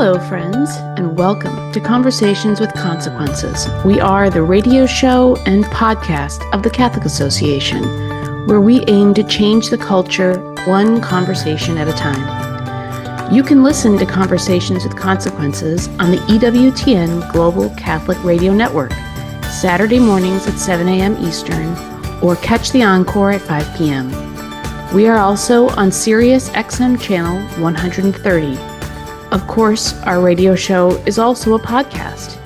Hello, friends, and welcome to Conversations with Consequences. We are the radio show and podcast of the Catholic Association, where we aim to change the culture one conversation at a time. You can listen to Conversations with Consequences on the EWTN Global Catholic Radio Network, Saturday mornings at 7 a.m. Eastern, or catch the encore at 5 p.m. We are also on Sirius XM channel 130. Of course, our radio show is also a podcast.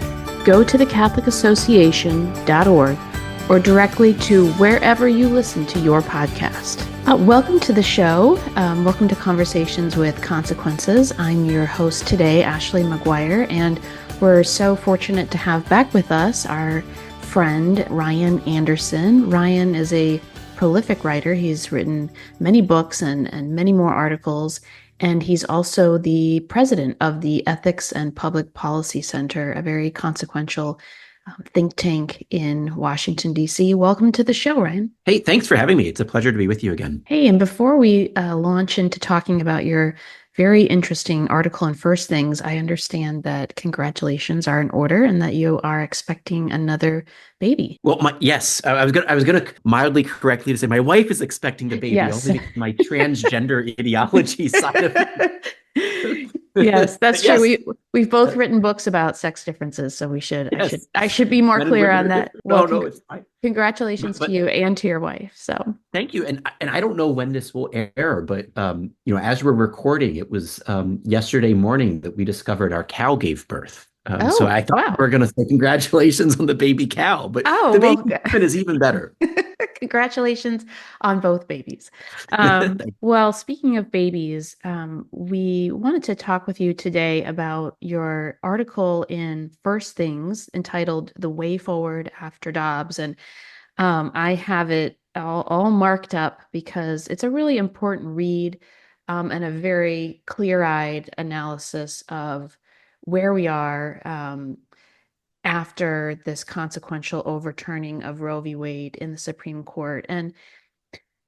Go to thecatholicassociation.org or directly to wherever you listen to your podcast. Welcome to the show. Welcome to Conversations with Consequences. I'm your host today, Ashley McGuire, and we're so fortunate to have back with us our friend, Ryan Anderson. Ryan is a prolific writer. He's written many books and many more articles. And he's also the president of the Ethics and Public Policy Center, a very consequential think tank in Washington, D.C. Welcome to the show, Ryan. Hey, thanks for having me. It's a pleasure to be with you again. Hey, and before we launch into talking about your very interesting article in First Things, I understand that congratulations are in order and that you are expecting another baby. Well, yes, I was gonna mildly correctly to say my wife is expecting the baby. Yes. Only my transgender ideology side of it. Yes, that's Yes. true. We've both written books about sex differences, so we should. Yes. I should be more Men and clear women on are that. different. Well, No, it's fine. congratulations to you and to your wife. So Thank you. And I don't know when this will air, but as we're recording, it was yesterday morning that we discovered our cow gave birth. So I thought wow. we were going to say congratulations on the baby cow, but the baby is even better. Congratulations on both babies. Well, speaking of babies, we wanted to talk with you today about your article in First Things entitled The Way Forward After Dobbs. And I have it all marked up because it's a really important read and a very clear-eyed analysis of where we are after this consequential overturning of Roe v. Wade in the Supreme Court. And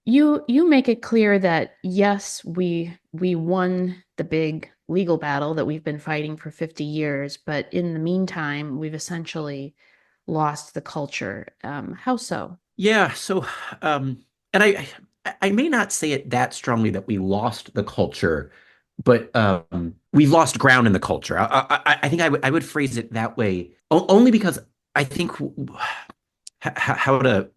you make it clear that, yes, we won the big legal battle that we've been fighting for 50 years, but in the meantime, we've essentially lost the culture. How so? Yeah, so and I may not say it that strongly that we lost the culture, but we lost ground in the culture. I think I would phrase it that way only because I think how to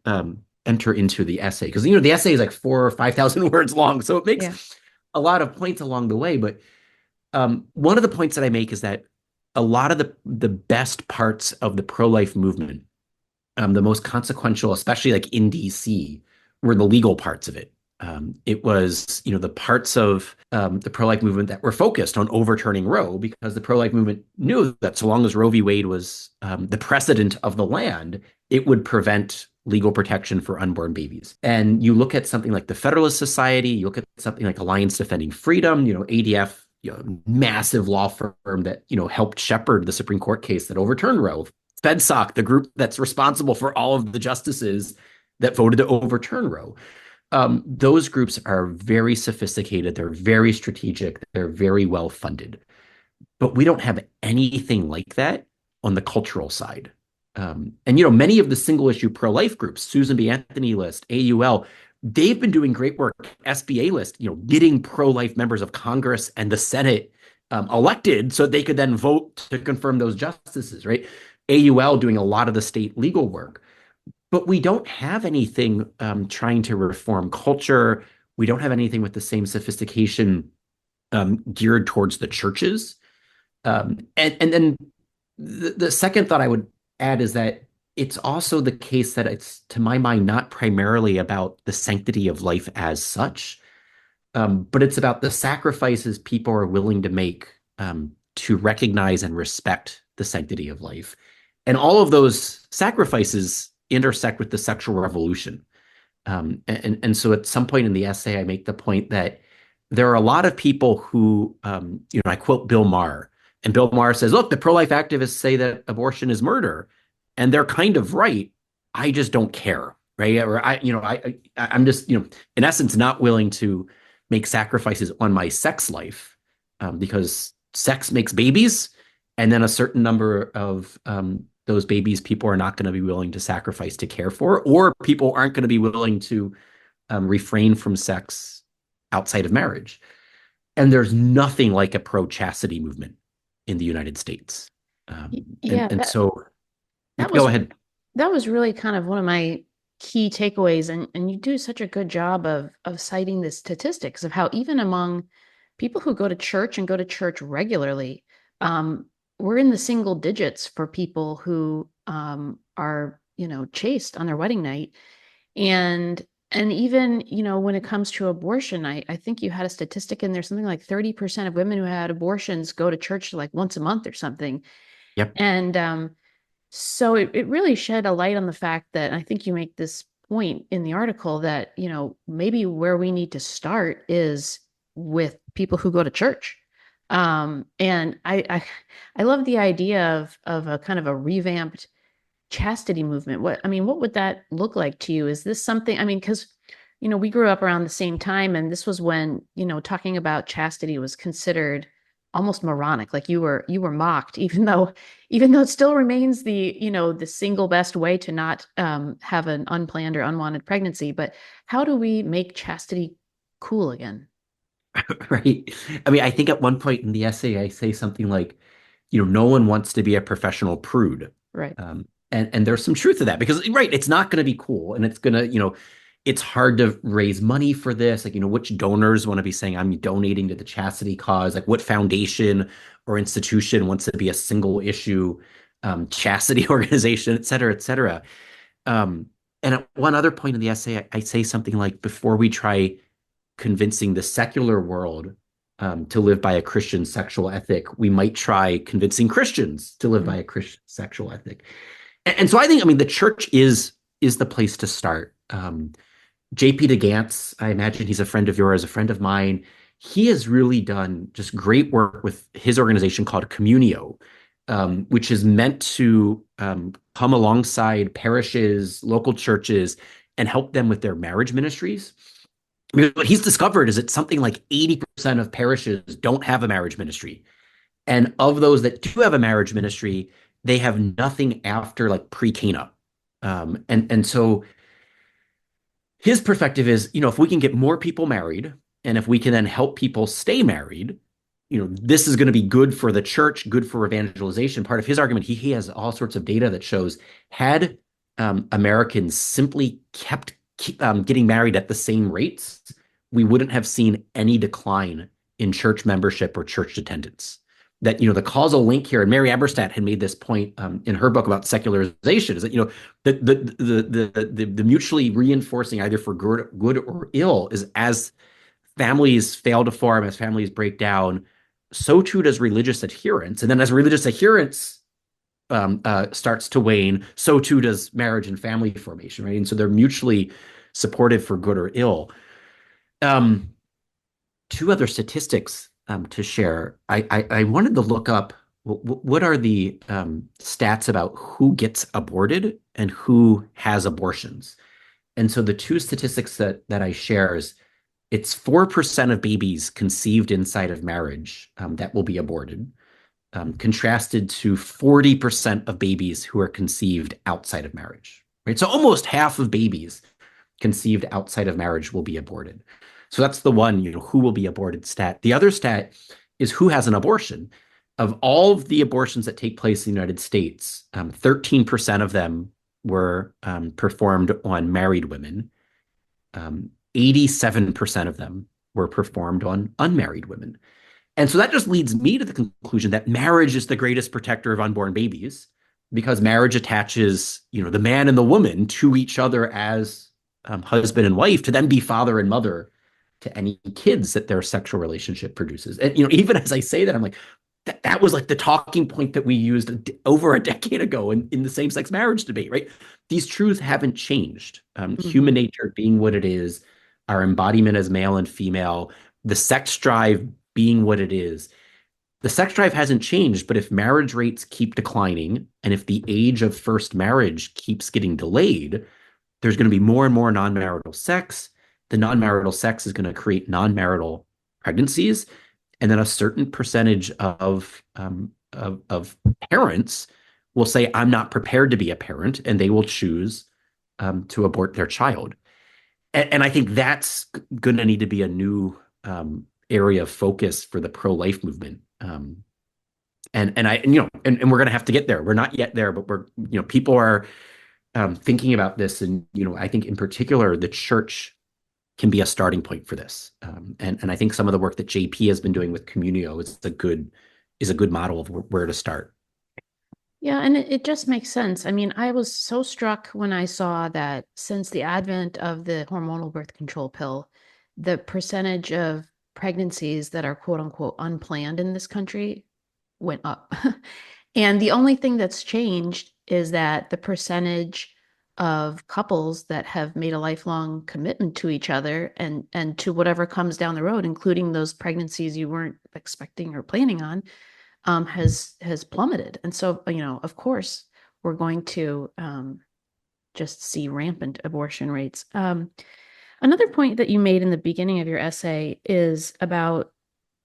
enter into the essay, because the essay is like 4,000 or 5,000 words long, so it makes a lot of points along the way. But one of the points that I make is that a lot of the best parts of the pro-life movement, the most consequential, especially like in DC, were the legal parts of it. It was, the parts of the pro-life movement that were focused on overturning Roe, because the pro-life movement knew that so long as Roe v. Wade was the precedent of the land, it would prevent legal protection for unborn babies. And you look at something like the Federalist Society, you look at something like Alliance Defending Freedom, ADF, massive law firm that, helped shepherd the Supreme Court case that overturned Roe. FedSoc, the group that's responsible for all of the justices that voted to overturn Roe. Those groups are very sophisticated. They're very strategic. They're very well funded. But we don't have anything like that on the cultural side. And many of the single issue pro-life groups, Susan B. Anthony List, AUL, they've been doing great work. SBA List, getting pro-life members of Congress and the Senate elected so they could then vote to confirm those justices, right? AUL doing a lot of the state legal work. But we don't have anything trying to reform culture. We don't have anything with the same sophistication geared towards the churches. And then the second thought I would add is that it's also the case that it's, to my mind, not primarily about the sanctity of life as such, but it's about the sacrifices people are willing to make to recognize and respect the sanctity of life. And all of those sacrifices intersect with the sexual revolution. And so at some point in the essay, I make the point that there are a lot of people who, I quote Bill Maher, and Bill Maher says, look, the pro-life activists say that abortion is murder, and they're kind of right. I just don't care, right? Or I'm just, in essence, not willing to make sacrifices on my sex life because sex makes babies, and then a certain number of those babies people are not going to be willing to sacrifice to care for, or people aren't going to be willing to refrain from sex outside of marriage. And there's nothing like a pro-chastity movement in the United States. Yeah, And so that go was ahead. that was really kind of one of my key takeaways, and you do such a good job of citing the statistics of how even among people who go to church and go to church regularly, we're in the single digits for people who are, chaste on their wedding night. And even, when it comes to abortion, I think you had a statistic in there, something like 30% of women who had abortions go to church like once a month or something. Yep. And so it really shed a light on the fact that, I think you make this point in the article, that, maybe where we need to start is with people who go to church. And I love the idea of a kind of a revamped chastity movement. What would that look like to you? Is this something, because, we grew up around the same time, and this was when, talking about chastity was considered almost moronic. Like you were mocked, even though it still remains the single best way to not have an unplanned or unwanted pregnancy. But how do we make chastity cool again? Right. I mean, I think at one point in the essay, I say something like, no one wants to be a professional prude. Right. And there's some truth to that because, right, it's not going to be cool. And it's going to, it's hard to raise money for this. Like, which donors want to be saying, I'm donating to the chastity cause? Like, what foundation or institution wants to be a single issue chastity organization, et cetera, et cetera. And at one other point in the essay, I say something like, before we try convincing the secular world to live by a Christian sexual ethic, we might try convincing Christians to live by a Christian sexual ethic. And so I think, the church is the place to start. JP DeGance, I imagine he's a friend of yours, a friend of mine. He has really done just great work with his organization called Communio, which is meant to come alongside parishes, local churches, and help them with their marriage ministries. What he's discovered is that something like 80% of parishes don't have a marriage ministry. And of those that do have a marriage ministry, they have nothing after like pre-Cana. And so his perspective is, if we can get more people married and if we can then help people stay married, this is going to be good for the church, good for evangelization. Part of his argument, he has all sorts of data that shows had Americans simply kept getting married at the same rates, we wouldn't have seen any decline in church membership or church attendance. That, the causal link here, and Mary Eberstadt had made this point in her book about secularization, is that, the mutually reinforcing, either for good or ill, is as families fail to form, as families break down, so too does religious adherence. And then as religious adherence starts to wane, so too does marriage and family formation, right? And so they're mutually supportive for good or ill. Two other statistics to share. I wanted to look up what are the stats about who gets aborted and who has abortions. And so the two statistics that I share is it's 4% of babies conceived inside of marriage that will be aborted, contrasted to 40% of babies who are conceived outside of marriage, right? So almost half of babies conceived outside of marriage will be aborted. So that's the one, who will be aborted stat. The other stat is who has an abortion. Of all of the abortions that take place in the United States, 13% of them were performed on married women. 87% of them were performed on unmarried women. And so that just leads me to the conclusion that marriage is the greatest protector of unborn babies because marriage attaches, the man and the woman to each other as husband and wife to then be father and mother to any kids that their sexual relationship produces. And, even as I say that, I'm like, that was like the talking point that we used over a decade ago in the same-sex marriage debate, right? These truths haven't changed. Human nature being what it is, our embodiment as male and female, the sex drive being what it is. The sex drive hasn't changed, but if marriage rates keep declining and if the age of first marriage keeps getting delayed, there's going to be more and more non-marital sex. The non-marital sex is going to create non-marital pregnancies. and then a certain percentage of parents will say, "I'm not prepared to be a parent," and they will choose to abort their child. And I think that's going to need to be a new area of focus for the pro-life movement. And we're going to have to get there. We're not yet there, but people are thinking about this, and I think in particular the church can be a starting point for this. And I think some of the work that JP has been doing with Communio is a good model of where to start. Yeah, and it just makes sense. I mean, I was so struck when I saw that since the advent of the hormonal birth control pill, the percentage of pregnancies that are quote unquote unplanned in this country went up. And the only thing that's changed is that the percentage of couples that have made a lifelong commitment to each other and to whatever comes down the road, including those pregnancies you weren't expecting or planning on, has plummeted. And so, of course, we're going to just see rampant abortion rates. Another point that you made in the beginning of your essay is about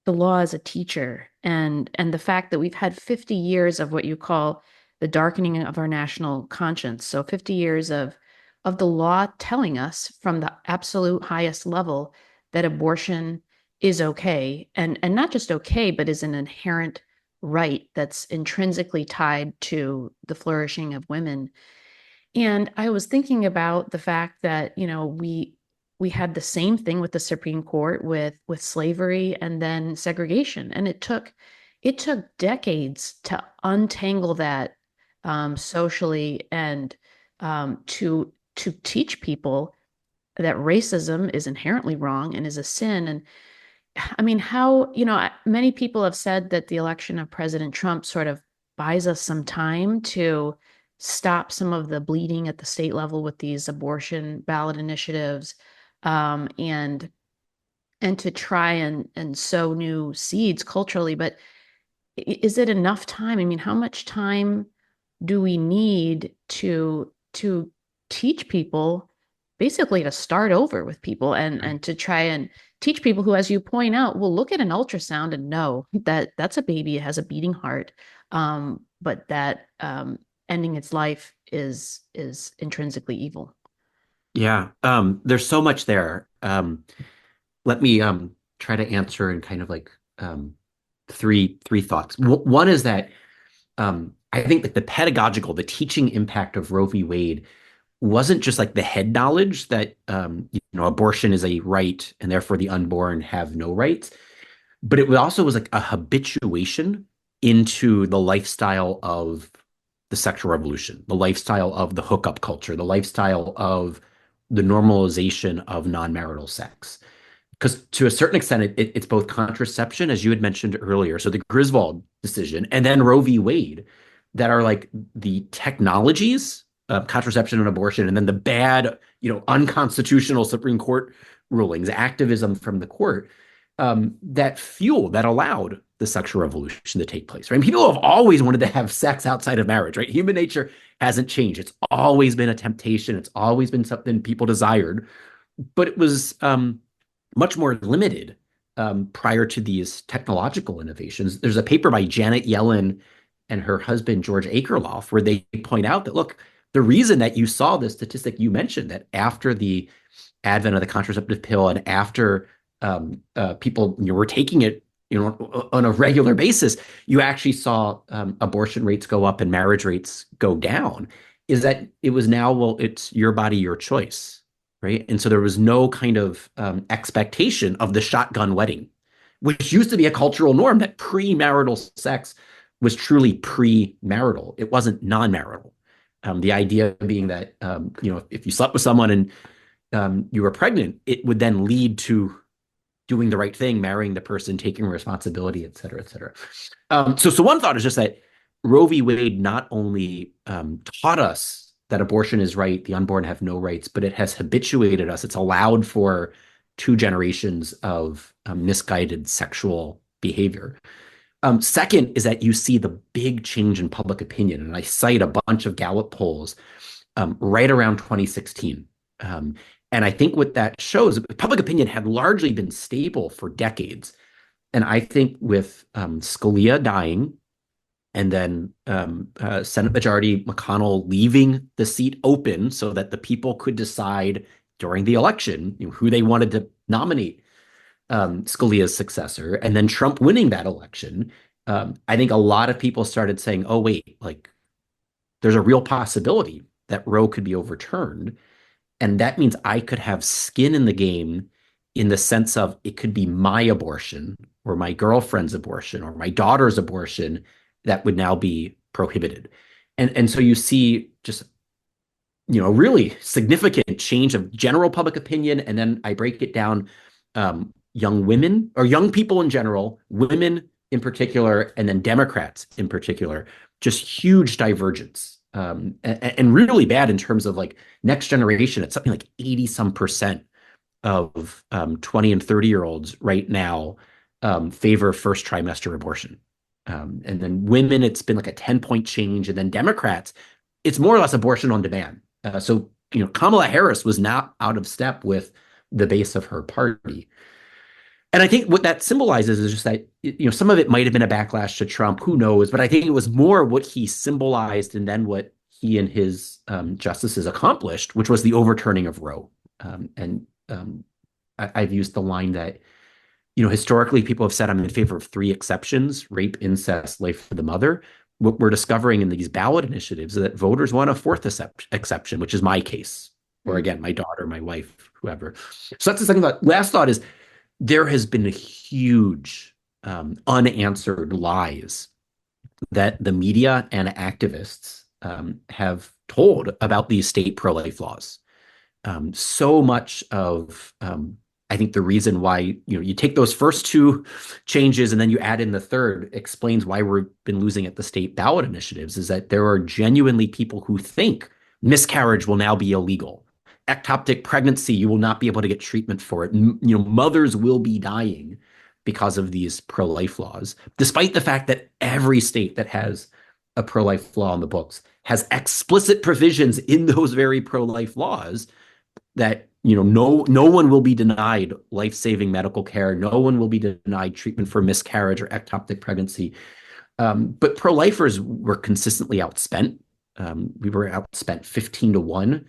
the law as a teacher and the fact that we've had 50 years of what you call the darkening of our national conscience. So 50 years of the law telling us from the absolute highest level that abortion is okay, and not just okay, but is an inherent right that's intrinsically tied to the flourishing of women. And I was thinking about the fact that, we had the same thing with the Supreme Court with slavery and then segregation. And it took decades to untangle that socially and to teach people that racism is inherently wrong and is a sin. And I mean, many people have said that the election of President Trump sort of buys us some time to stop some of the bleeding at the state level with these abortion ballot initiatives, and to try and sow new seeds culturally. But is it enough time? I mean, how much time do we need to teach people, basically to start over with people and to try and teach people who, as you point out, will look at an ultrasound and know that that's a baby, it has a beating heart, but that ending its life is intrinsically evil. Yeah, there's so much there. Let me try to answer in kind of like three thoughts. One is that I think that the pedagogical, the teaching impact of Roe v. Wade wasn't just like the head knowledge that abortion is a right and therefore the unborn have no rights, but it also was like a habituation into the lifestyle of the sexual revolution, the lifestyle of the hookup culture, the lifestyle of the normalization of non-marital sex. Because to a certain extent, it's both contraception, as you had mentioned earlier, so the Griswold decision, and then Roe v. Wade, that are like the technologies of contraception and abortion, and then the bad, unconstitutional Supreme Court rulings, activism from the court, that allowed the sexual revolution to take place. Right? People have always wanted to have sex outside of marriage. Right? Human nature hasn't changed. It's always been a temptation. It's always been something people desired, but it was much more limited prior to these technological innovations. There's a paper by Janet Yellen and her husband, George Akerlof, where they point out that, look, the reason that you saw the statistic you mentioned, that after the advent of the contraceptive pill and after people were taking it on a regular basis, you actually saw abortion rates go up and marriage rates go down, is that it was now, well, it's your body, your choice, right? And so there was no kind of expectation of the shotgun wedding, which used to be a cultural norm, that premarital sex was truly pre-marital. It wasn't non-marital. The idea being that if you slept with someone and you were pregnant, it would then lead to doing the right thing, marrying the person, taking responsibility, et cetera, et cetera. So one thought is just that Roe v. Wade not only taught us that abortion is right, the unborn have no rights, but it has habituated us. It's allowed for 2 generations of misguided sexual behavior. Second is that you see the big change in public opinion. And I cite a bunch of Gallup polls right around 2016. And I think what that shows, public opinion had largely been stable for decades. And I think with Scalia dying and then Senate Majority McConnell leaving the seat open so that the people could decide during the election, who they wanted to nominate Scalia's successor, and then Trump winning that election, I think a lot of people started saying, "Oh wait, like there's a real possibility that Roe could be overturned." And that means I could have skin in the game in the sense of it could be my abortion or my girlfriend's abortion or my daughter's abortion that would now be prohibited. And so you see just really significant change of general public opinion. And then I break it down, young women or young people in general, women in particular, and then Democrats in particular, just huge divergence. And really bad in terms of like next generation. It's something like 80 some percent of 20 and 30-year olds right now favor first trimester abortion. And then women, it's been like a 10-point change. And then Democrats, it's more or less abortion on demand. So, Kamala Harris was not out of step with the base of her party. And I think what that symbolizes is just that, some of it might have been a backlash to Trump, who knows? But I think it was more what he symbolized and then what he and his justices accomplished, which was the overturning of Roe. I've used the line that, historically people have said I'm in favor of three exceptions: rape, incest, life of the mother. What we're discovering in these ballot initiatives is that voters want a fourth exception, which is my case, or again, my daughter, my wife, whoever. So that's the second thought. Last thought is there has been a huge unanswered lies that the media and activists have told about these state pro-life laws. So much of I think the reason why you take those first two changes and then you add in the third explains why we've been losing at the state ballot initiatives is that there are genuinely people who think miscarriage will now be illegal. Ectopic pregnancy, you will not be able to get treatment for it. Mothers will be dying because of these pro-life laws, despite the fact that every state that has a pro-life law in the books has explicit provisions in those very pro-life laws that no one will be denied life-saving medical care. No one will be denied treatment for miscarriage or ectopic pregnancy. But pro-lifers were consistently outspent. We were outspent 15-1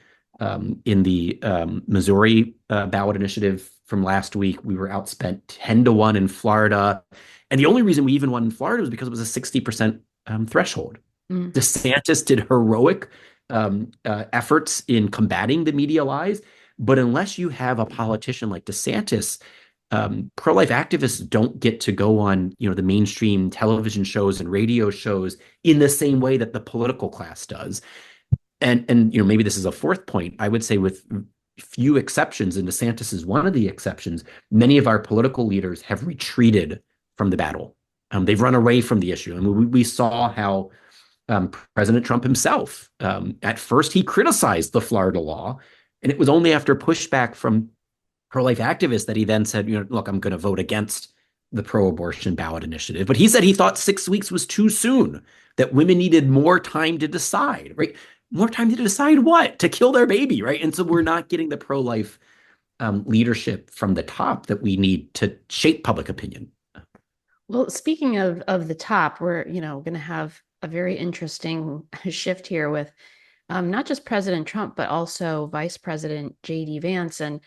in the Missouri ballot initiative from last week. We were outspent 10-1 in Florida. And the only reason we even won in Florida was because it was a 60% threshold. DeSantis did heroic efforts in combating the media lies. But unless you have a politician like DeSantis, pro-life activists don't get to go on, the mainstream television shows and radio shows in the same way that the political class does. And maybe this is a fourth point. I would say with few exceptions, and DeSantis is one of the exceptions, many of our political leaders have retreated from the battle. They've run away from the issue. And we saw how President Trump himself, at first he criticized the Florida law. And it was only after pushback from pro-life activists that he then said, look, I'm going to vote against the pro-abortion ballot initiative. But he said he thought 6 weeks was too soon, that women needed more time to decide, right? More time to decide what? To kill their baby, right? And so we're not getting the pro-life leadership from the top that we need to shape public opinion. Well, speaking of the top, we're, going to have a very interesting shift here with not just President Trump, but also Vice President J.D. Vance. And,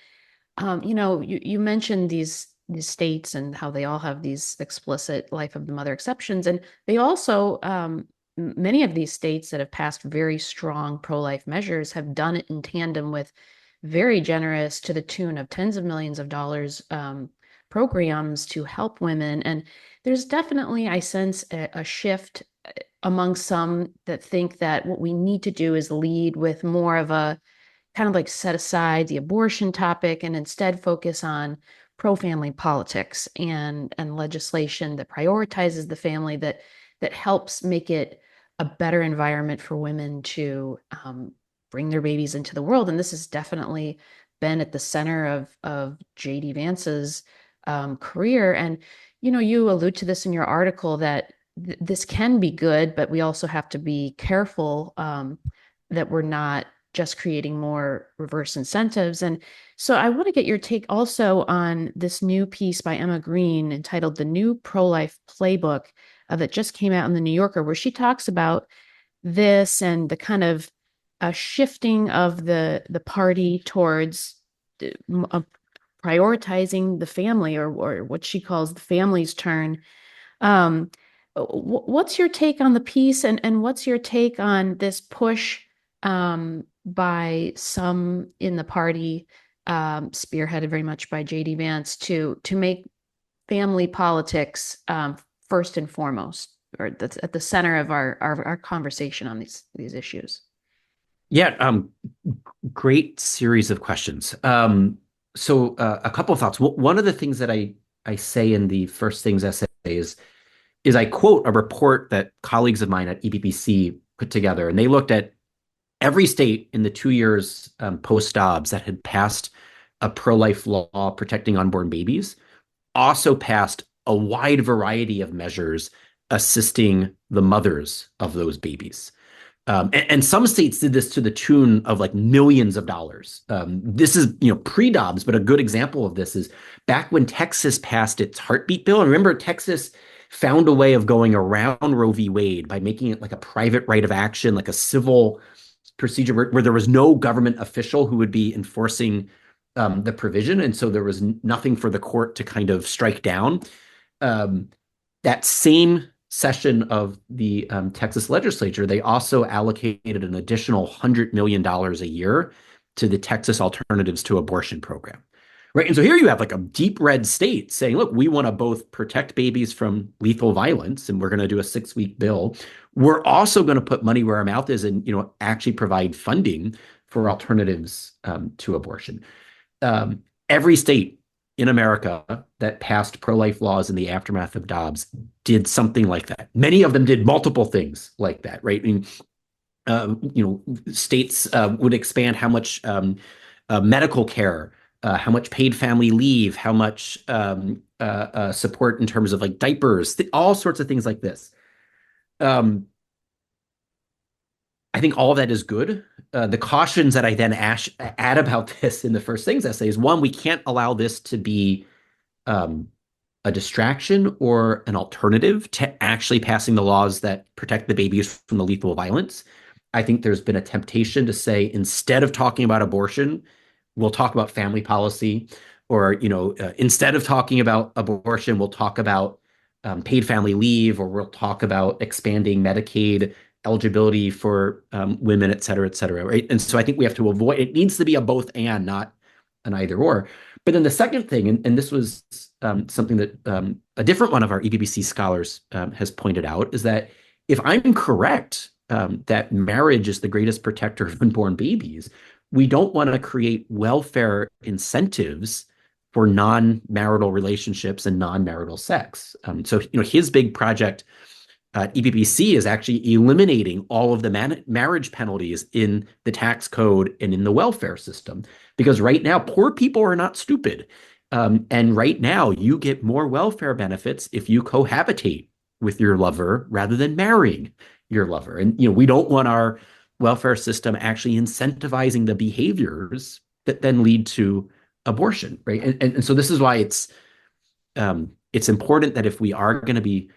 you mentioned these states and how they all have these explicit life of the mother exceptions. And they also, many of these states that have passed very strong pro-life measures have done it in tandem with very generous, to the tune of tens of millions of dollars, programs to help women. And there's definitely, I sense, a shift among some that think that what we need to do is lead with more of a kind of like set aside the abortion topic and instead focus on pro-family politics and legislation that prioritizes the family, that helps make it a better environment for women to bring their babies into the world. And this has definitely been at the center of J.D. Vance's career. And, you allude to this in your article that this can be good, but we also have to be careful that we're not just creating more reverse incentives. And so I want to get your take also on this new piece by Emma Green entitled The New Pro-Life Playbook that just came out in the New Yorker, where she talks about this and the kind of shifting of the party towards prioritizing the family, or what she calls the family's turn. What's your take on the piece, and what's your take on this push by some in the party, spearheaded very much by J.D. Vance, to make family politics first and foremost, or that's at the center of our conversation on these issues? Yeah, great series of questions. A couple of thoughts. One of the things that I say in the first things essay is I quote a report that colleagues of mine at EBBC put together, and they looked at every state in the 2 years post-Dobbs that had passed a pro-life law protecting unborn babies, also passed a wide variety of measures assisting the mothers of those babies. And some states did this to the tune of like millions of dollars. This is, pre-Dobbs, but a good example of this is back when Texas passed its heartbeat bill. And remember, Texas found a way of going around Roe v. Wade by making it like a private right of action, like a civil procedure where there was no government official who would be enforcing the provision. And so there was nothing for the court to kind of strike down. That same session of the Texas legislature, they also allocated an additional $100 million a year to the Texas Alternatives to Abortion program. Right. And so here you have like a deep red state saying, look, we want to both protect babies from lethal violence, and we're going to do a 6-week bill. We're also going to put money where our mouth is and, actually provide funding for alternatives to abortion. Every state in America that passed pro-life laws in the aftermath of Dobbs did something like that. Many of them did multiple things like that, right? I mean, states would expand how much medical care, how much paid family leave, how much support in terms of like diapers, all sorts of things like this. I think all of that is good. The cautions that I then add about this in the first things essay is, one, we can't allow this to be a distraction or an alternative to actually passing the laws that protect the babies from the lethal violence. I think there's been a temptation to say, instead of talking about abortion, we'll talk about family policy, or, instead of talking about abortion, we'll talk about paid family leave, or we'll talk about expanding Medicaid eligibility for women, et cetera, right? And so I think we have to avoid, it needs to be a both and, not an either or. But then the second thing, and this was something that a different one of our EBBC scholars has pointed out, is that if I'm correct that marriage is the greatest protector of unborn babies, we don't want to create welfare incentives for non-marital relationships and non-marital sex. So his big project EBBC is actually eliminating all of the marriage penalties in the tax code and in the welfare system. Because right now, poor people are not stupid. And right now, you get more welfare benefits if you cohabitate with your lover rather than marrying your lover. And, we don't want our welfare system actually incentivizing the behaviors that then lead to abortion, right? And so this is why it's important that if we are going to be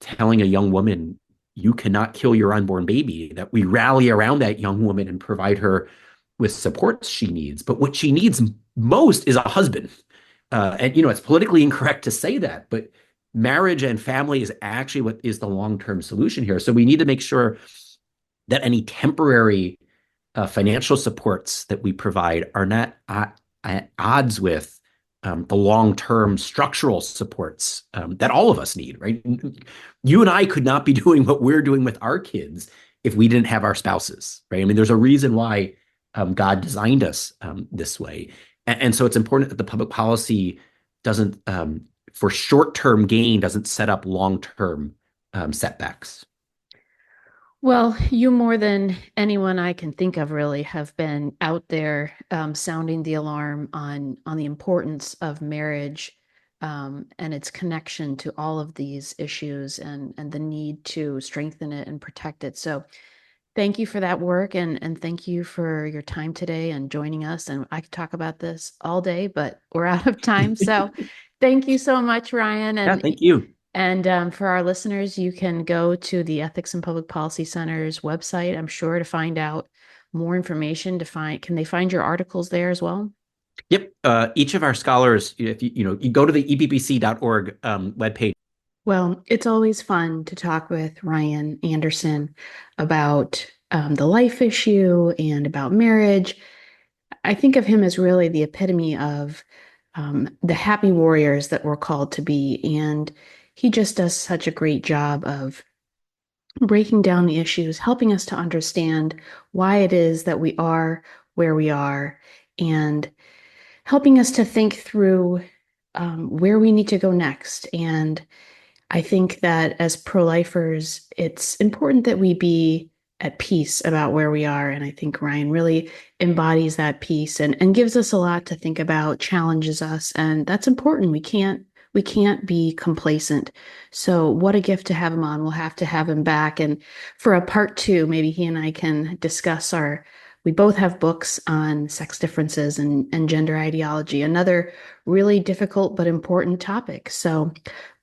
telling a young woman, you cannot kill your unborn baby, that we rally around that young woman and provide her with supports she needs. But what she needs most is a husband. And, it's politically incorrect to say that, but marriage and family is actually what is the long-term solution here. So we need to make sure that any temporary financial supports that we provide are not at odds with the long-term structural supports that all of us need, right? You and I could not be doing what we're doing with our kids if we didn't have our spouses, right? I mean, there's a reason why God designed us this way. And so it's important that the public policy doesn't, for short-term gain, doesn't set up long-term setbacks. Well, you more than anyone I can think of really have been out there sounding the alarm on the importance of marriage and its connection to all of these issues, and the need to strengthen it and protect it. So Thank you for that work and thank you for your time today and joining us. And I could talk about this all day, but we're out of time. So thank you so much, Ryan. Yeah, thank you. And for our listeners, you can go to the Ethics and Public Policy Center's website, I'm sure, to find out more information. Can they find your articles there as well? Yep. Each of our scholars, if you go to the ebbc.org webpage. Well, it's always fun to talk with Ryan Anderson about the life issue and about marriage. I think of him as really the epitome of the happy warriors that we're called to be. And he just does such a great job of breaking down the issues, helping us to understand why it is that we are where we are, and helping us to think through where we need to go next. And I think that as pro-lifers, it's important that we be at peace about where we are. And I think Ryan really embodies that peace and gives us a lot to think about, challenges us. And that's important. We can't be complacent. So what a gift to have him on. We'll have to have him back. And for a part two, maybe he and I can discuss we both have books on sex differences and gender ideology, another really difficult but important topic. So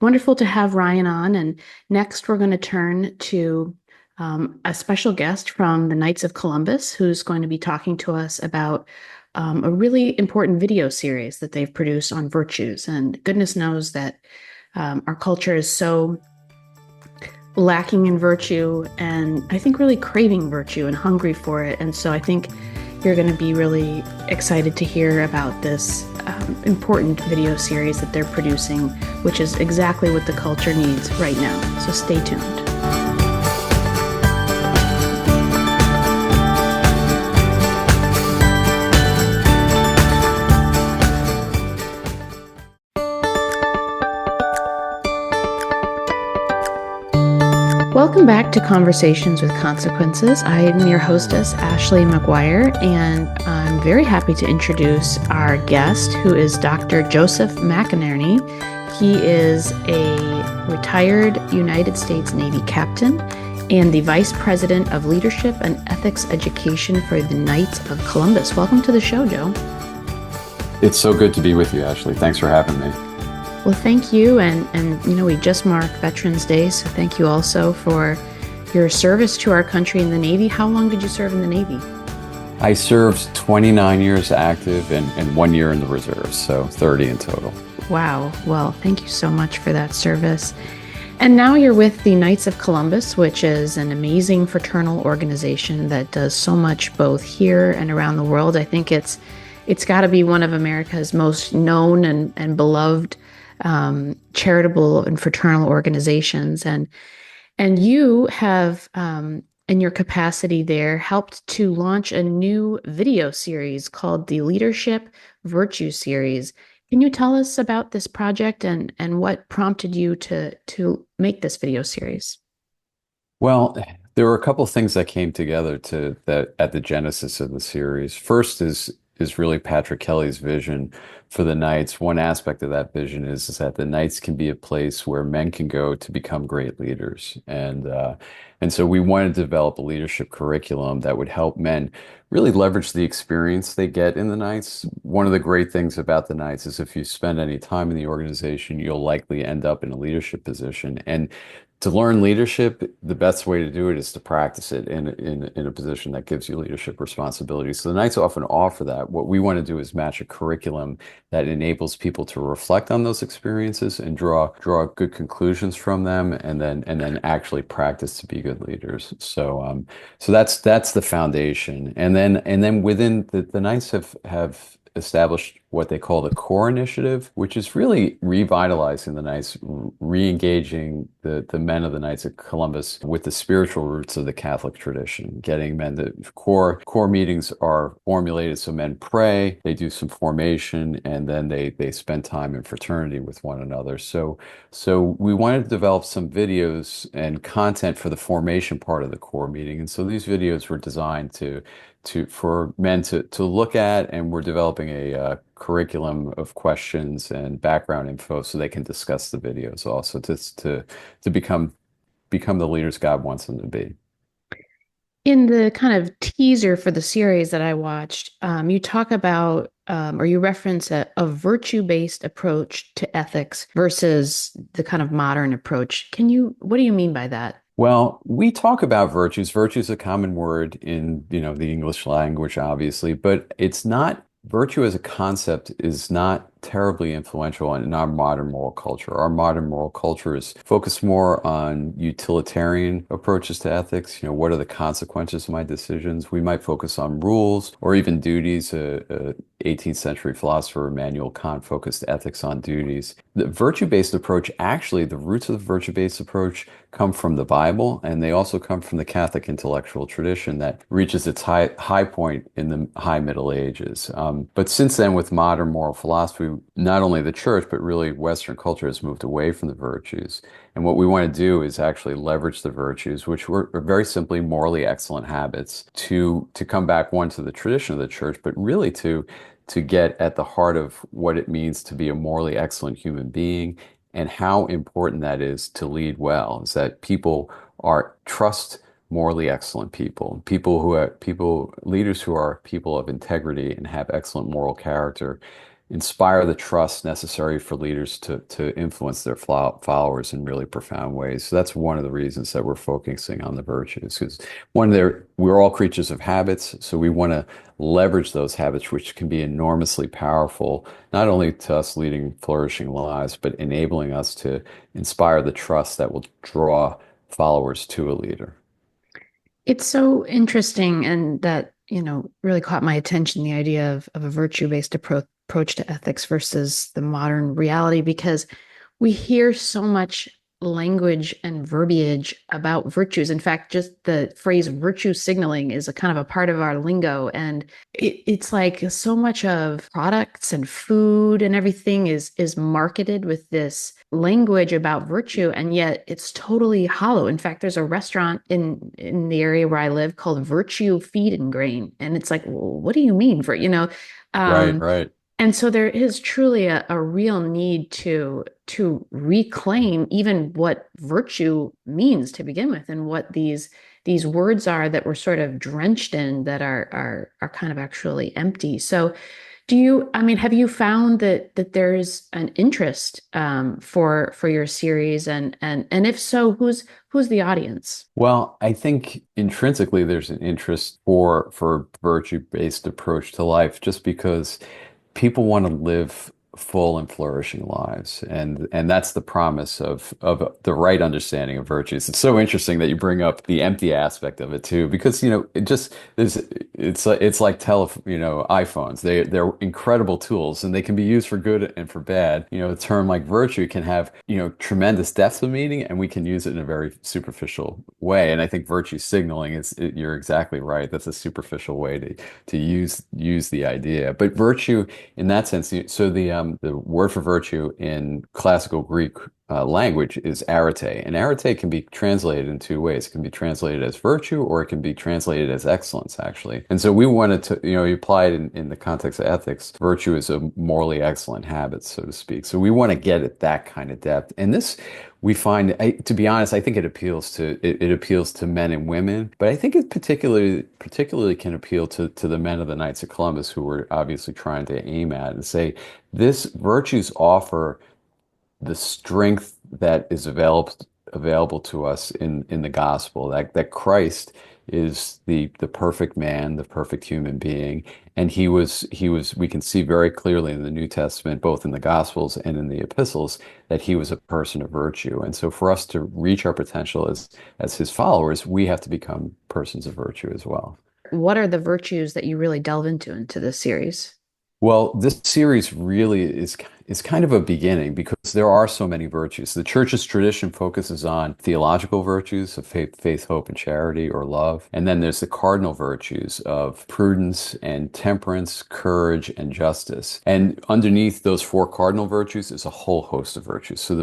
wonderful to have Ryan on. And next, we're going to turn to a special guest from the Knights of Columbus, who's going to be talking to us about a really important video series that they've produced on virtues. And goodness knows that our culture is so lacking in virtue and I think really craving virtue and hungry for it. And so I think you're going to be really excited to hear about this important video series that they're producing, which is exactly what the culture needs right now. So stay tuned. Welcome back to Conversations with Consequences. I am your hostess, Ashley McGuire, and I'm very happy to introduce our guest, who is Dr. Joseph McInerney. He is a retired United States Navy captain and the Vice President of Leadership and Ethics Education for the Knights of Columbus. Welcome to the show, Joe. It's so good to be with you, Ashley. Thanks for having me. Well, thank you. And we just marked Veterans Day, so thank you also for your service to our country in the Navy. How long did you serve in the Navy? I served 29 years active and 1 year in the reserves, so 30 in total. Wow. Well, thank you so much for that service. And now you're with the Knights of Columbus, which is an amazing fraternal organization that does so much both here and around the world. I think it's got to be one of America's most known and beloved charitable and fraternal organizations. And you have, in your capacity there, helped to launch a new video series called the Leadership Virtue Series. Can you tell us about this project and what prompted you to make this video series? Well, there were a couple of things that came together that at the genesis of the series. First is really Patrick Kelly's vision for the Knights. One aspect of that vision is that the Knights can be a place where men can go to become great leaders. And so we wanted to develop a leadership curriculum that would help men really leverage the experience they get in the Knights. One of the great things about the Knights is if you spend any time in the organization, you'll likely end up in a leadership position. And to learn leadership, the best way to do it is to practice it in a position that gives you leadership responsibility. So the Knights often offer that. What we want to do is match a curriculum that enables people to reflect on those experiences and draw good conclusions from them, and then actually practice to be good leaders. So that's the foundation. And then within the Knights have established what they call the core initiative, which is really revitalizing the Knights, re-engaging the men of the Knights of Columbus with the spiritual roots of the Catholic tradition, getting men. The core meetings are formulated so men pray, they do some formation, and then they spend time in fraternity with one another. So we wanted to develop some videos and content for the formation part of the core meeting. And so these videos were designed for men to look at, and we're developing a curriculum of questions and background info so they can discuss the videos also to become the leaders God wants them to be. In the kind of teaser for the series that I watched, you talk about or you reference a virtue-based approach to ethics versus the kind of modern approach. What do you mean by that? Well, we talk about virtues. Virtue is a common word in, the English language, obviously, but it's not, virtue as a concept is not terribly influential in our modern moral culture. Our modern moral culture is focused more on utilitarian approaches to ethics. What are the consequences of my decisions? We might focus on rules or even duties. 18th century philosopher Immanuel Kant focused ethics on duties. The virtue-based approach, actually, the roots of the virtue-based approach come from the Bible, and they also come from the Catholic intellectual tradition that reaches its high point in the High Middle Ages. But since then, with modern moral philosophy, not only the church, but really Western culture has moved away from the virtues. And what we want to do is actually leverage the virtues, which were very simply morally excellent habits, to come back, one, to the tradition of the church, but really to get at the heart of what it means to be a morally excellent human being and how important that is to lead well, is that people trust morally excellent leaders who are people of integrity and have excellent moral character, inspire the trust necessary for leaders to influence their followers in really profound ways. So that's one of the reasons that we're focusing on the virtues, because we're all creatures of habits, so we want to leverage those habits, which can be enormously powerful, not only to us leading flourishing lives, but enabling us to inspire the trust that will draw followers to a leader. It's so interesting, and that, really caught my attention, the idea of a virtue-based approach to ethics versus the modern reality, because we hear so much language and verbiage about virtues. In fact, just the phrase virtue signaling is a kind of a part of our lingo. And it's like so much of products and food and everything is marketed with this language about virtue, and yet it's totally hollow. In fact, there's a restaurant in the area where I live called Virtue Feed and Grain. And it's like, well, what do you mean Right, right. and so there is truly a real need to reclaim even what virtue means to begin with, and what these words are that we're sort of drenched in, that are kind of actually empty. So have you found that there's an interest for your series, and if so, who's the audience? Well, I think intrinsically there's an interest for virtue-based approach to life, just because people want to live full and flourishing lives, and that's the promise of the right understanding of virtues. It's so interesting that you bring up the empty aspect of it too, because it just it's like iPhones. They're incredible tools, and they can be used for good and for bad. A term like virtue can have tremendous depth of meaning, and we can use it in a very superficial way. And I think virtue signaling you're exactly right. That's a superficial way to use the idea. But virtue in that sense, so the word for virtue in classical Greek language is arete, and arete can be translated in two ways. It can be translated as virtue, or it can be translated as excellence, actually. And so we wanted to, you apply it in the context of ethics. Virtue is a morally excellent habit, so to speak. So we want to get at that kind of depth. And this, we find, to be honest, I think it appeals to men and women, but I think it particularly can appeal to the men of the Knights of Columbus, who we're obviously trying to aim at and say, this virtues offer the strength that is available to us in the gospel, that Christ is the perfect man, the perfect human being, and he was we can see very clearly in the New Testament, both in the Gospels and in the epistles, that he was a person of virtue. And so for us to reach our potential as his followers, we have to become persons of virtue as well. What are the virtues that you really delve into this series? Well, this series really is kind of a beginning, because there are so many virtues. The church's tradition focuses on theological virtues of faith, hope, and charity, or love. And then there's the cardinal virtues of prudence and temperance, courage, and justice. And underneath those four cardinal virtues is a whole host of virtues. So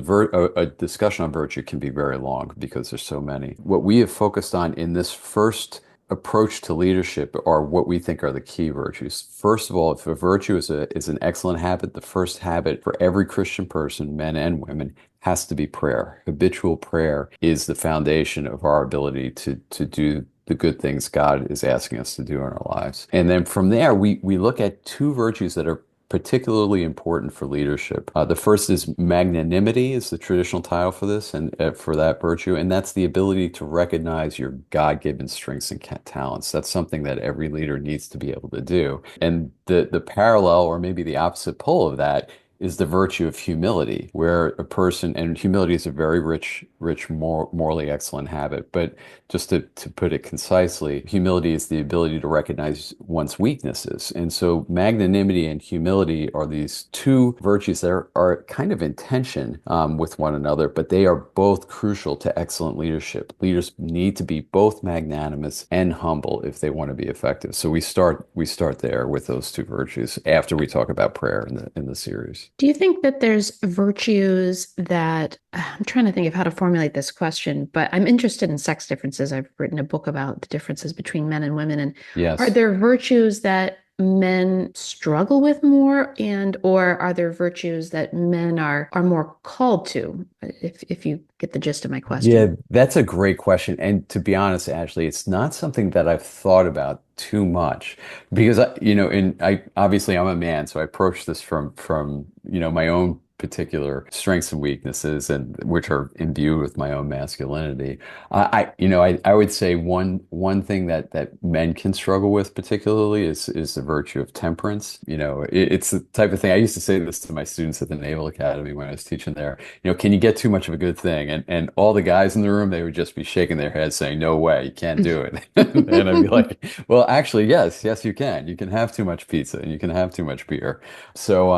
a discussion on virtue can be very long because there's so many. What we have focused on in this first approach to leadership are what we think are the key virtues. First of all, if a virtue is an excellent habit, the first habit for every Christian person, men and women, has to be prayer. Habitual prayer is the foundation of our ability to do the good things God is asking us to do in our lives. And then from there, we look at two virtues that are particularly important for leadership. The first is magnanimity, is the traditional title for this, and for that virtue, and that's the ability to recognize your God-given strengths and talents. That's something that every leader needs to be able to do. And the parallel, or maybe the opposite pole of that, is the virtue of humility, where a person, and humility is a very rich, morally excellent habit. But just to put it concisely, humility is the ability to recognize one's weaknesses. And so magnanimity and humility are these two virtues that are kind of in tension with one another, but they are both crucial to excellent leadership. Leaders need to be both magnanimous and humble if they want to be effective. So we start there with those two virtues after we talk about prayer in the series. Do you think that there's virtues that, I'm trying to think of how to formulate this question, but I'm interested in sex differences. I've written a book about the differences between men and women. And are Yes. there virtues that men struggle with more, or are there virtues that men are more called to? If you get the gist of my Yeah, question. that's a great question. And to be honest, Ashley, it's not something that I've thought about too much because obviously I'm a man, so I approach this from my own particular strengths and weaknesses, and which are imbued with my own masculinity. I would say one thing that men can struggle with particularly is the virtue of temperance. It's the type of thing. I used to say this to my students at the Naval Academy when I was teaching there. Can you get too much of a good thing? And all the guys in the room, they would just be shaking their heads saying, "No way, you can't do it." And I'd be like, "Well, actually, yes, you can. You can have too much pizza and you can have too much beer." So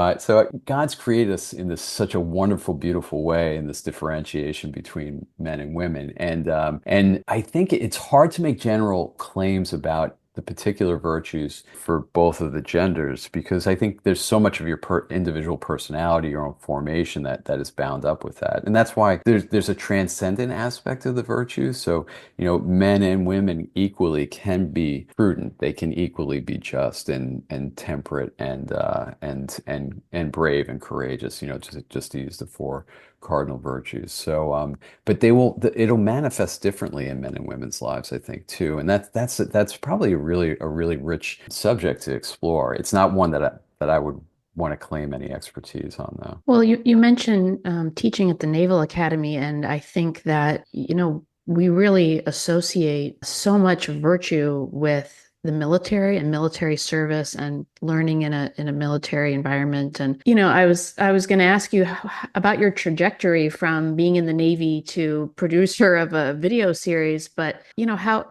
God's created us in this such a wonderful, beautiful way, in this differentiation between men and women, and I think it's hard to make general claims about the particular virtues for both of the genders because I think there's so much of your individual personality, your own formation that is bound up with that, and that's why there's a transcendent aspect of the virtues. So men and women equally can be prudent. They can equally be just and temperate and brave and courageous. Just to use the four cardinal virtues. So, but it'll manifest differently in men and women's lives, I think, too. And that's probably a really rich subject to explore. It's not one that I would want to claim any expertise on, though. Well, you mentioned teaching at the Naval Academy, and I think that, we really associate so much virtue with the military and military service and learning in a military environment. And, I was going to ask you about your trajectory from being in the Navy to producer of a video series, but, how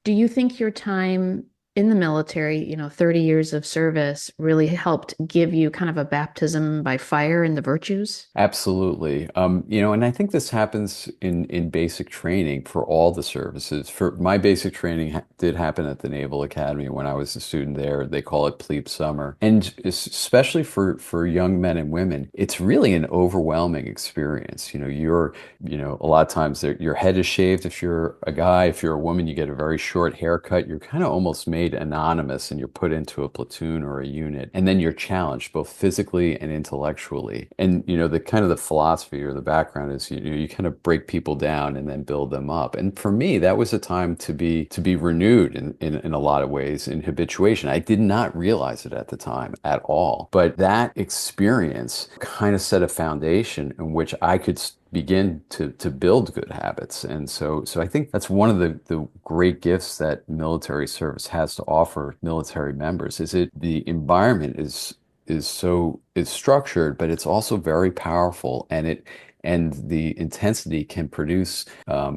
do you think your time in the military, 30 years of service really helped give you kind of a baptism by fire in the virtues? Absolutely. And I think this happens in basic training for all the services. For my basic training did happen at the Naval Academy when I was a student there. They call it plebe summer. And especially for young men and women, it's really an overwhelming experience. A lot of times your head is shaved if you're a guy. If you're a woman, you get a very short haircut. You're kind of almost made anonymous and you're put into a platoon or a unit. And then you're challenged both physically and intellectually. And, the philosophy or the background is, you kind of break people down and then build them up. And for me, that was a time to be renewed in a lot of ways in habituation. I did not realize it at the time at all. But that experience kind of set a foundation in which I could begin to build good habits. And so I think that's one of the great gifts that military service has to offer military members is the environment is structured, but it's also very powerful, and the intensity can produce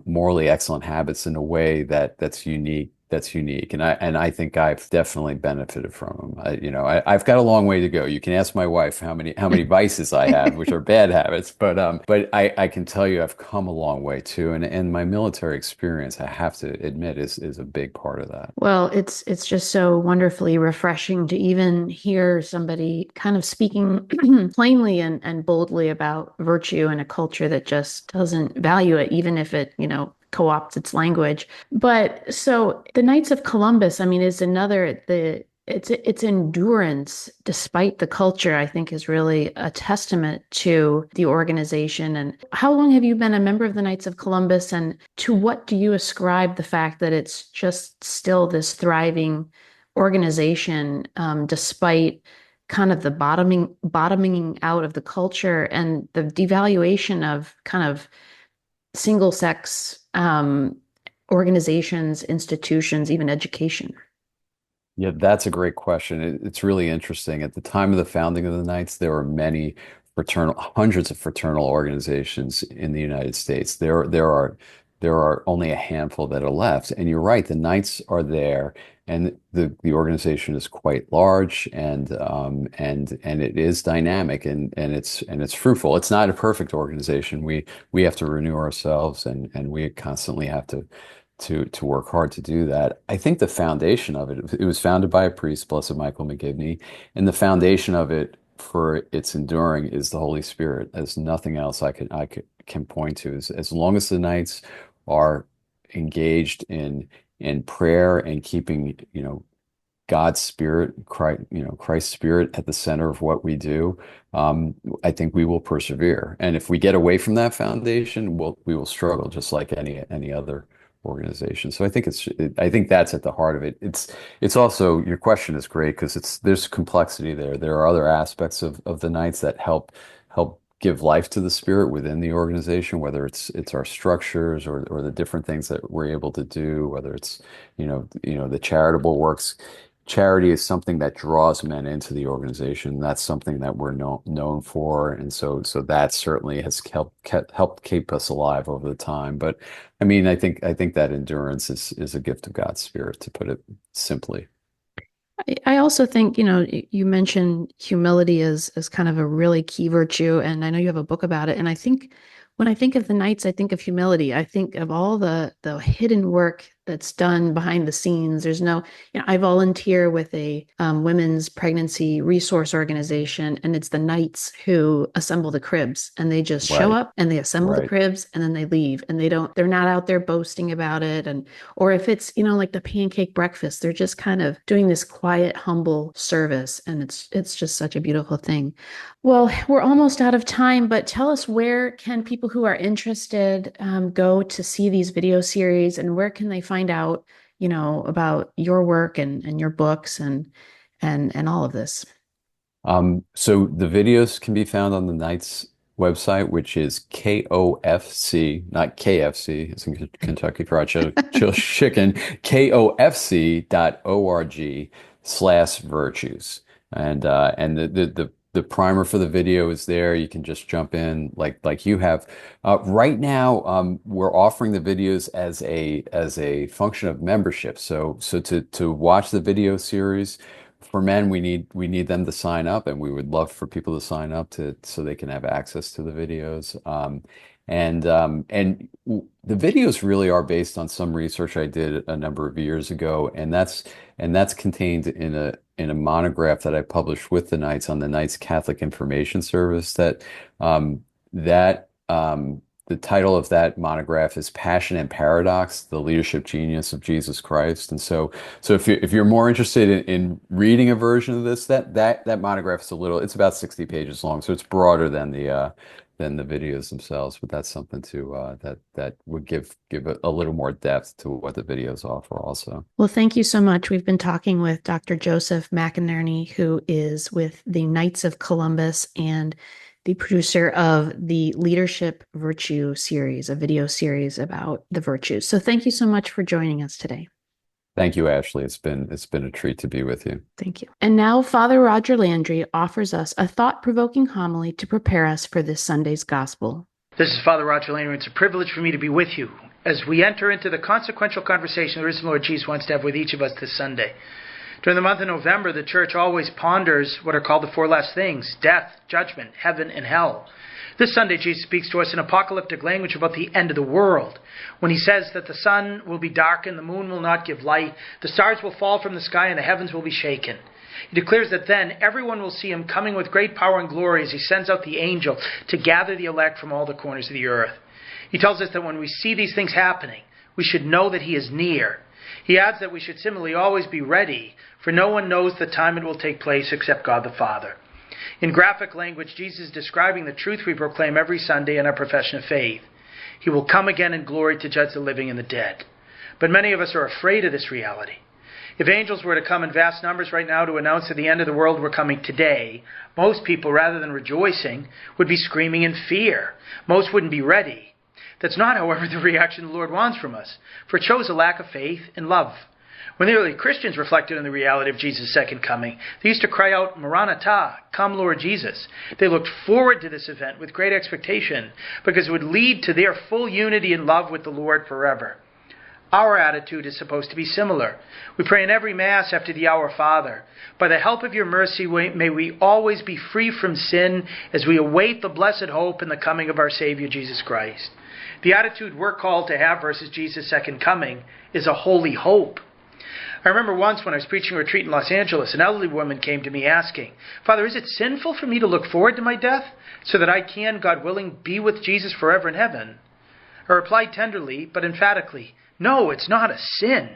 morally excellent habits in a way that's unique. And I think I've definitely benefited from them. I've got a long way to go. You can ask my wife how many vices I have, which are bad habits, but I can tell you I've come a long way too. And my military experience, I have to admit, is a big part of that. Well, it's just so wonderfully refreshing to even hear somebody kind of speaking plainly and boldly about virtue in a culture that just doesn't value it, even if it, co-opts its language. But so the Knights of Columbus, I mean, is the its endurance despite the culture, I think, is really a testament to the organization. And how long have you been a member of the Knights of Columbus, and to what do you ascribe the fact that it's just still this thriving organization, despite kind of the bottoming out of the culture and the devaluation of kind of single sex organizations, institutions, even education? Yeah, that's a great question. It's really interesting. At the time of the founding of the Knights, there were many hundreds of fraternal organizations in the United States. There are only a handful that are left. And you're right, the Knights are there, and the organization is quite large, and it is dynamic, and it's fruitful. It's not a perfect organization. We have to renew ourselves, and we constantly have to work hard to do that. I think the foundation of it was founded by a priest, Blessed Michael McGivney, and the foundation of it for its enduring is the Holy Spirit. There's nothing else I can point to. As long as the Knights are engaged in prayer and keeping, God's spirit, Christ's spirit at the center of what we do, I think we will persevere. And if we get away from that foundation, we will struggle just like any other organization. So I think that's at the heart of it. It's also, your question is great because there's complexity there. There are other aspects of the Knights that help give life to the spirit within the organization, whether it's our structures or the different things that we're able to do, whether it's, the charitable works. Charity is something that draws men into the organization. That's something that we're known for, and so that certainly has helped keep us alive over the time. But I mean, I think that endurance is a gift of God's Spirit, to put it simply. I also think, you mentioned humility as kind of a really key virtue, and I know you have a book about it. And I think when I think of the Knights, I think of humility. I think of all the hidden work that's done behind the scenes. There's no, I volunteer with a women's pregnancy resource organization, and it's the Knights who assemble the cribs, and they just show Right, up and they assemble the right. cribs, and then they leave, and they're not out there boasting about it. And, or if it's, like the pancake breakfast, they're just kind of doing this quiet, humble service. And it's just such a beautiful thing. Well, we're almost out of time, but tell us, where can people who are interested go to see these video series, and where can they find out, about your work and your books and all of this? So the videos can be found on the Knights website, which is KOFC, not KFC, it's in Kentucky Fried Chicken, KOFC.org/virtues. And the primer for the video is there. You can just jump in like you have. Right now, we're offering the videos as a function of membership. So to watch the video series. For men, we need them to sign up, and we would love for people to sign up so they can have access to the videos. The videos really are based on some research I did a number of years ago, and that's contained in a monograph that I published with the Knights on the Knights Catholic Information Service. The title of that monograph is Passion and Paradox: The Leadership Genius of Jesus Christ. And so if you're more interested in reading a version of this, that monograph is it's about 60 pages long, so it's broader than the videos themselves. But that's something that would give a little more depth to what the videos offer also. Well, thank you so much. We've been talking with Dr. Joseph McInerney, who is with the Knights of Columbus and the producer of the Leadership Virtue series, a video series about the virtues. So thank you so much for joining us today. Thank you, Ashley. It's been a treat to be with you. Thank you. And now Father Roger Landry offers us a thought-provoking homily to prepare us for this Sunday's gospel. This is Father Roger Landry. It's a privilege for me to be with you as we enter into the consequential conversation the risen Lord Jesus wants to have with each of us this Sunday. During the month of November, the Church always ponders what are called the four last things: death, judgment, heaven, and hell. This Sunday, Jesus speaks to us in apocalyptic language about the end of the world, when he says that the sun will be darkened, the moon will not give light, the stars will fall from the sky, and the heavens will be shaken. He declares that then everyone will see him coming with great power and glory as he sends out the angel to gather the elect from all the corners of the earth. He tells us that when we see these things happening, we should know that he is near. He adds that we should similarly always be ready, for no one knows the time it will take place except God the Father. In graphic language, Jesus is describing the truth we proclaim every Sunday in our profession of faith. He will come again in glory to judge the living and the dead. But many of us are afraid of this reality. If angels were to come in vast numbers right now to announce that the end of the world were coming today, most people, rather than rejoicing, would be screaming in fear. Most wouldn't be ready. That's not, however, the reaction the Lord wants from us, for it shows a lack of faith and love. When the early Christians reflected on the reality of Jesus' second coming, they used to cry out, Maranatha, come Lord Jesus. They looked forward to this event with great expectation, because it would lead to their full unity and love with the Lord forever. Our attitude is supposed to be similar. We pray in every Mass after the Our Father. By the help of your mercy, may we always be free from sin as we await the blessed hope and the coming of our Savior Jesus Christ. The attitude we're called to have versus Jesus' second coming is a holy hope. I remember once when I was preaching a retreat in Los Angeles, an elderly woman came to me asking, Father, is it sinful for me to look forward to my death so that I can, God willing, be with Jesus forever in heaven? I replied tenderly but emphatically, no, it's not a sin.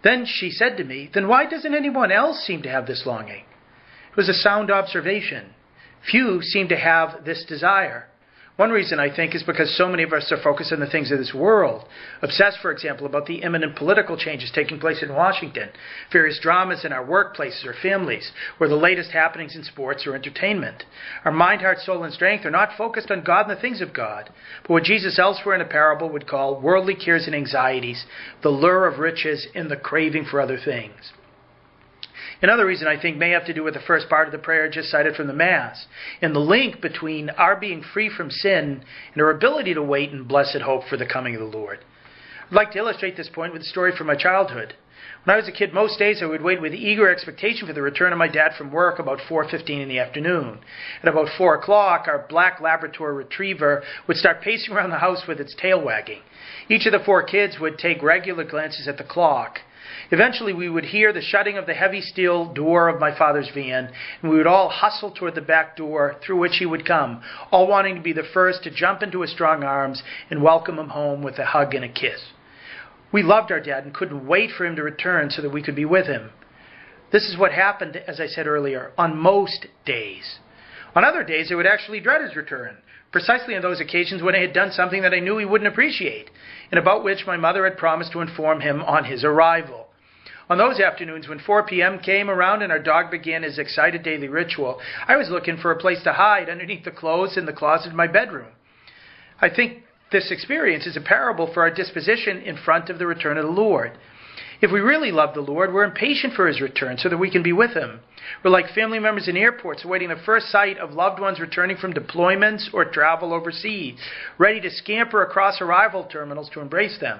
Then she said to me, then why doesn't anyone else seem to have this longing? It was a sound observation. Few seem to have this desire. One reason, I think, is because so many of us are focused on the things of this world, obsessed, for example, about the imminent political changes taking place in Washington, various dramas in our workplaces or families, or the latest happenings in sports or entertainment. Our mind, heart, soul, and strength are not focused on God and the things of God, but what Jesus elsewhere in a parable would call worldly cares and anxieties, the lure of riches, and the craving for other things. Another reason, I think, may have to do with the first part of the prayer just cited from the Mass, and the link between our being free from sin and our ability to wait in blessed hope for the coming of the Lord. I'd like to illustrate this point with a story from my childhood. When I was a kid, most days I would wait with eager expectation for the return of my dad from work about 4:15 in the afternoon. At about 4 o'clock, our black Labrador retriever would start pacing around the house with its tail wagging. Each of the 4 kids would take regular glances at the clock. Eventually, we would hear the shutting of the heavy steel door of my father's van, and we would all hustle toward the back door through which he would come, all wanting to be the first to jump into his strong arms and welcome him home with a hug and a kiss. We loved our dad and couldn't wait for him to return so that we could be with him. This is what happened, as I said earlier, on most days. On other days, I would actually dread his return, precisely on those occasions when I had done something that I knew he wouldn't appreciate, and about which my mother had promised to inform him on his arrival. On those afternoons when 4 p.m. came around and our dog began his excited daily ritual, I was looking for a place to hide underneath the clothes in the closet of my bedroom. I think this experience is a parable for our disposition in front of the return of the Lord. If we really love the Lord, we're impatient for his return so that we can be with him. We're like family members in airports awaiting the first sight of loved ones returning from deployments or travel overseas, ready to scamper across arrival terminals to embrace them.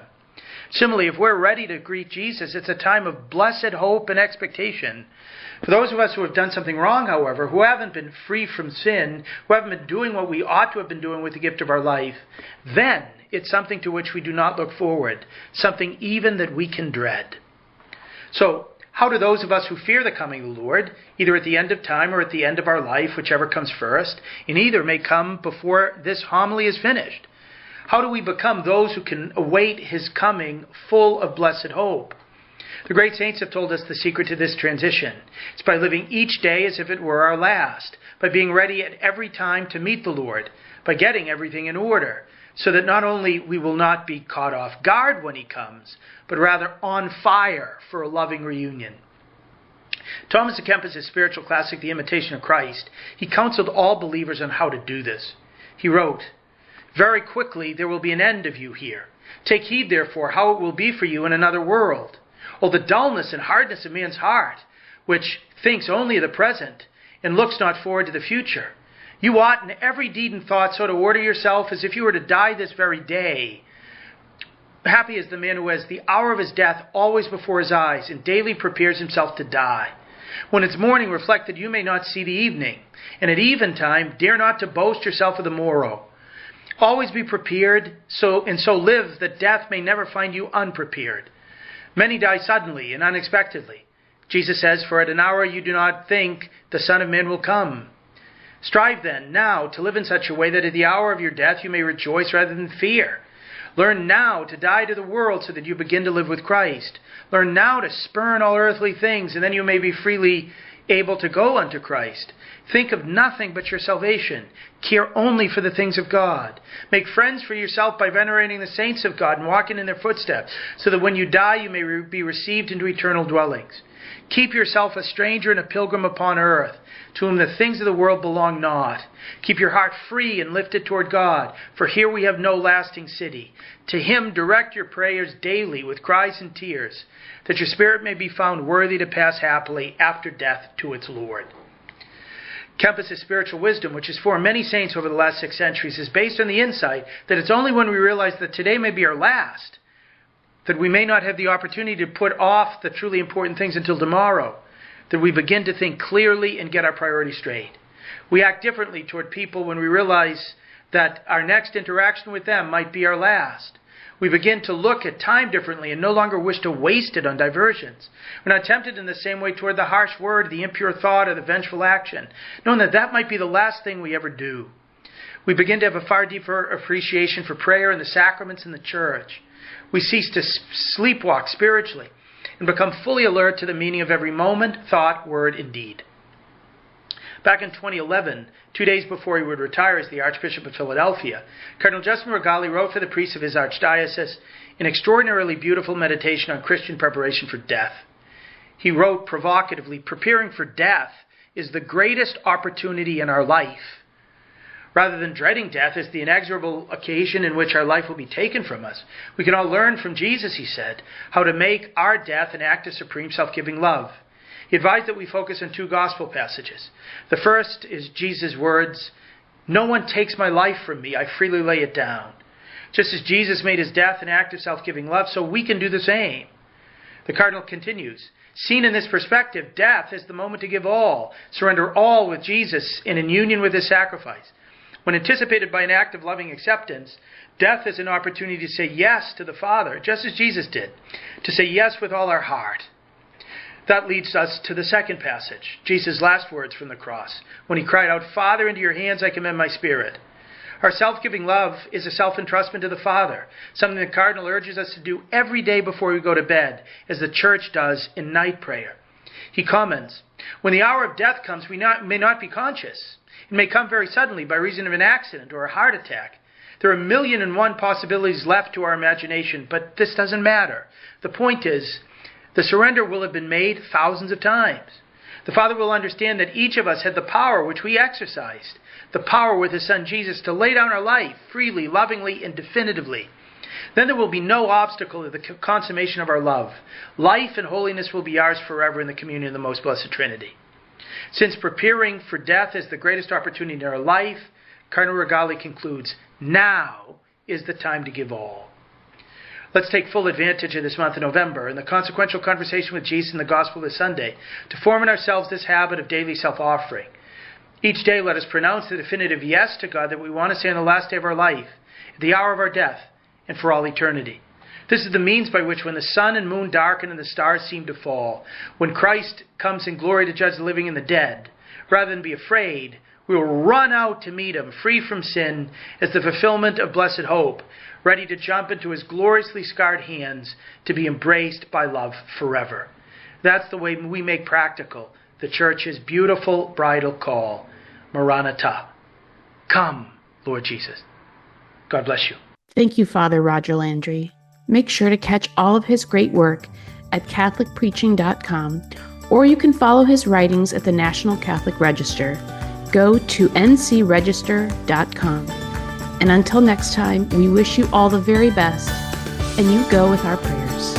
Similarly, if we're ready to greet Jesus, it's a time of blessed hope and expectation. For those of us who have done something wrong, however, who haven't been free from sin, who haven't been doing what we ought to have been doing with the gift of our life, then it's something to which we do not look forward, something even that we can dread. So, how do those of us who fear the coming of the Lord, either at the end of time or at the end of our life, whichever comes first, and either may come before this homily is finished, how do we become those who can await his coming full of blessed hope? The great saints have told us the secret to this transition. It's by living each day as if it were our last, by being ready at every time to meet the Lord, by getting everything in order, so that not only we will not be caught off guard when he comes, but rather on fire for a loving reunion. Thomas à Kempis' spiritual classic, The Imitation of Christ, he counseled all believers on how to do this. He wrote, very quickly there will be an end of you here. Take heed, therefore, how it will be for you in another world. Oh, the dullness and hardness of man's heart, which thinks only of the present and looks not forward to the future. You ought in every deed and thought so to order yourself as if you were to die this very day. Happy is the man who has the hour of his death always before his eyes and daily prepares himself to die. When it's morning, reflect that you may not see the evening, and at eventime dare not to boast yourself of the morrow. Always be prepared, so live that death may never find you unprepared. Many die suddenly and unexpectedly. Jesus says, for at an hour you do not think the Son of Man will come. Strive then, now, to live in such a way that at the hour of your death you may rejoice rather than fear. Learn now to die to the world so that you begin to live with Christ. Learn now to spurn all earthly things, and then you may be freely able to go unto Christ. Think of nothing but your salvation. Care only for the things of God. Make friends for yourself by venerating the saints of God and walking in their footsteps, so that when you die you may be received into eternal dwellings. Keep yourself a stranger and a pilgrim upon earth, to whom the things of the world belong not. Keep your heart free and lifted toward God, for here we have no lasting city. To him direct your prayers daily with cries and tears, that your spirit may be found worthy to pass happily after death to its Lord. Kempis' spiritual wisdom, which has formed many saints over the last 6 centuries, is based on the insight that it's only when we realize that today may be our last, that we may not have the opportunity to put off the truly important things until tomorrow, that we begin to think clearly and get our priorities straight. We act differently toward people when we realize that our next interaction with them might be our last. We begin to look at time differently and no longer wish to waste it on diversions. We're not tempted in the same way toward the harsh word, the impure thought, or the vengeful action, knowing that that might be the last thing we ever do. We begin to have a far deeper appreciation for prayer and the sacraments in the church. We cease to sleepwalk spiritually and become fully alert to the meaning of every moment, thought, word, and deed. Back in 2011, 2 days before he would retire as the Archbishop of Philadelphia, Cardinal Justin Regali wrote for the priests of his archdiocese an extraordinarily beautiful meditation on Christian preparation for death. He wrote provocatively, "Preparing for death is the greatest opportunity in our life. Rather than dreading death as the inexorable occasion in which our life will be taken from us, we can all learn from Jesus," he said, "how to make our death an act of supreme self-giving love." He advised that we focus on 2 gospel passages. The first is Jesus' words, "No one takes my life from me, I freely lay it down." Just as Jesus made his death an act of self-giving love, so we can do the same. The Cardinal continues, "Seen in this perspective, death is the moment to give all, surrender all with Jesus and in union with his sacrifice. When anticipated by an act of loving acceptance, death is an opportunity to say yes to the Father, just as Jesus did, to say yes with all our heart." That leads us to the second passage, Jesus' last words from the cross, when he cried out, "Father, into your hands I commend my spirit." Our self-giving love is a self-entrustment to the Father, something the Cardinal urges us to do every day before we go to bed, as the Church does in night prayer. He comments, "When the hour of death comes, we may not be conscious. It may come very suddenly by reason of an accident or a heart attack. There are 1,000,001 possibilities left to our imagination, but this doesn't matter. The point is, the surrender will have been made thousands of times. The Father will understand that each of us had the power which we exercised, the power with his Son Jesus to lay down our life freely, lovingly, and definitively. Then there will be no obstacle to the consummation of our love. Life and holiness will be ours forever in the communion of the Most Blessed Trinity." Since preparing for death is the greatest opportunity in our life, Cardinal Regali concludes, now is the time to give all. Let's take full advantage of this month of November and the consequential conversation with Jesus in the Gospel this Sunday to form in ourselves this habit of daily self-offering. Each day let us pronounce the definitive yes to God that we want to say on the last day of our life, at the hour of our death, and for all eternity. This is the means by which when the sun and moon darken and the stars seem to fall, when Christ comes in glory to judge the living and the dead, rather than be afraid, we will run out to meet him, free from sin, as the fulfillment of blessed hope, ready to jump into his gloriously scarred hands to be embraced by love forever. That's the way we make practical the Church's beautiful bridal call, Maranatha. Come, Lord Jesus. God bless you. Thank you, Father Roger Landry. Make sure to catch all of his great work at CatholicPreaching.com, or you can follow his writings at the National Catholic Register. Go to ncregister.com. And until next time, we wish you all the very best, and you go with our prayers.